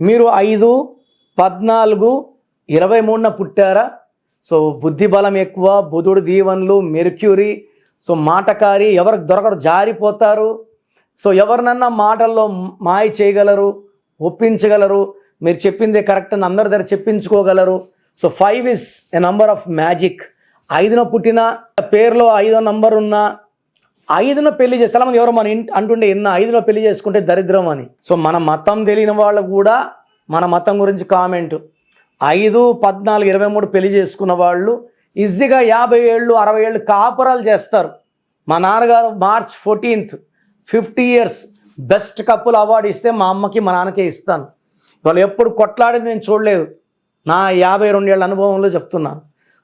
మీరు 5, 14, 23న పుట్టారా? సో బుద్ధి బలం ఎక్కువ, బుధుడు దీవెనలు, మెర్క్యూరీ, సో మాటకారి, ఎవరికి దొరకరు, జారిపోతారు. సో ఎవరినన్నా మాటల్లో మాయ చేయగలరు, ఒప్పించగలరు, మీరు చెప్పిందే కరెక్ట్ అని అందరి దగ్గర చెప్పించుకోగలరు. So 5 is a number of magic. 5న పుట్టిన, పేరులో 5వ నంబర్ ఉన్న, 5న పెళ్లి చేస్తే చాలామంది ఎవరో మన అంటుండే 5లో పెళ్లి చేసుకుంటే దరిద్రం అని. సో మన మతం తెలియని వాళ్ళు కూడా మన మతం గురించి కామెంట్. 5, 14, 23 పెళ్లి చేసుకున్న వాళ్ళు ఈజీగా 50 ఏళ్ళు 60 ఏళ్ళు కాపురాలు చేస్తారు. మా నాన్నగారు March 14th 50 years best couple award ఇస్తే మా అమ్మకి మా నాన్నకే ఇస్తాను. వాళ్ళు ఎప్పుడు కొట్లాడేది నేను చూడలేదు, నా 52 ఏళ్ళ అనుభవంలో చెప్తున్నాను.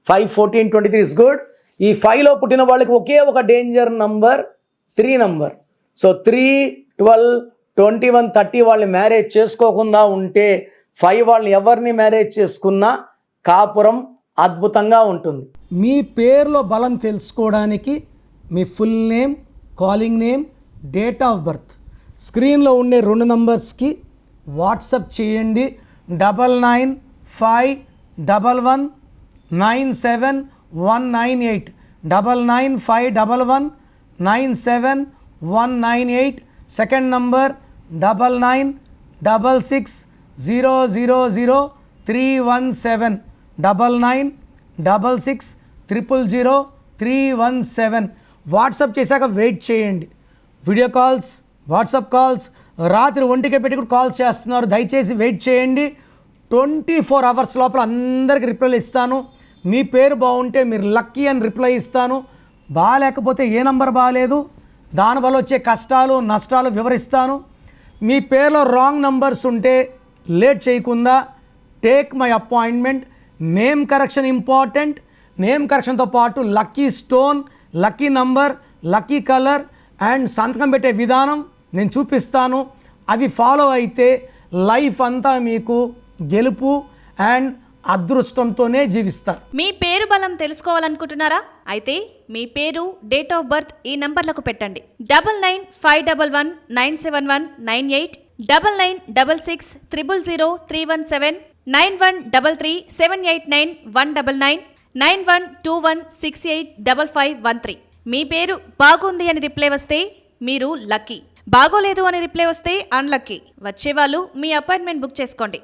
5, 14, 23 ఇస్ గుడ్. ఈ 5లో పుట్టిన వాళ్ళకి ఒకే ఒక డేంజర్ నంబర్ 3 నంబర్. సో 3, 12, 21, 30 వాళ్ళని మ్యారేజ్ చేసుకోకుండా ఉంటే 5 వాళ్ళని ఎవరిని మ్యారేజ్ చేసుకున్నా కాపురం అద్భుతంగా ఉంటుంది. మీ పేరులో బలం తెలుసుకోవడానికి మీ full name, calling name, date of birth స్క్రీన్లో ఉండే 2 నంబర్స్కి వాట్సప్ చేయండి. 9951197198 9951197198. Second number 9966000317 9966000317. వాట్సాప్ చేశాక వెయిట్ చేయండి. వీడియో కాల్స్, వాట్సాప్ కాల్స్ రాత్రి 1కి పెట్టి కూడా కాల్స్ చేస్తున్నారు, దయచేసి వెయిట్ చేయండి. 24 hours లోపల అందరికీ రిప్లైలు ఇస్తాను. మీ పేరు బాగుంటే మీరు లక్కీ అని రిప్లై ఇస్తాను. బాగాలేకపోతే ఏ నంబర్ బాగాలేదు, దానివల్ల వచ్చే కష్టాలు నష్టాలు వివరిస్తాను. మీ పేరులో రాంగ్ నంబర్స్ ఉంటే లేట్ చేయకుండా take my appointment. Name correction important. Name కరెక్షన్తో పాటు lucky stone, lucky number, lucky colour and సంతకం పెట్టే విధానం నేను చూపిస్తాను. అవి ఫాలో అయితే లైఫ్ అంతా మీకు గెలుపు అండ్ అదృష్టంతోనే జీవిస్తారు. మీ పేరు బలం తెలుసుకోవాలనుకుంటున్నారా? అయితే మీ పేరు, డేట్ ఆఫ్ బర్త్ ఈ నంబర్లకు పెట్టండి. 9951197198, 9966000317, 9133789199, 9121685513. మీ పేరు బాగుంది అని రిప్లై వస్తే మీరు లక్కీ, బాగోలేదు అని రిప్లై వస్తే అన్లక్కీ. వచ్చేవాళ్ళు మీ అపాయింట్మెంట్ బుక్ చేసుకోండి.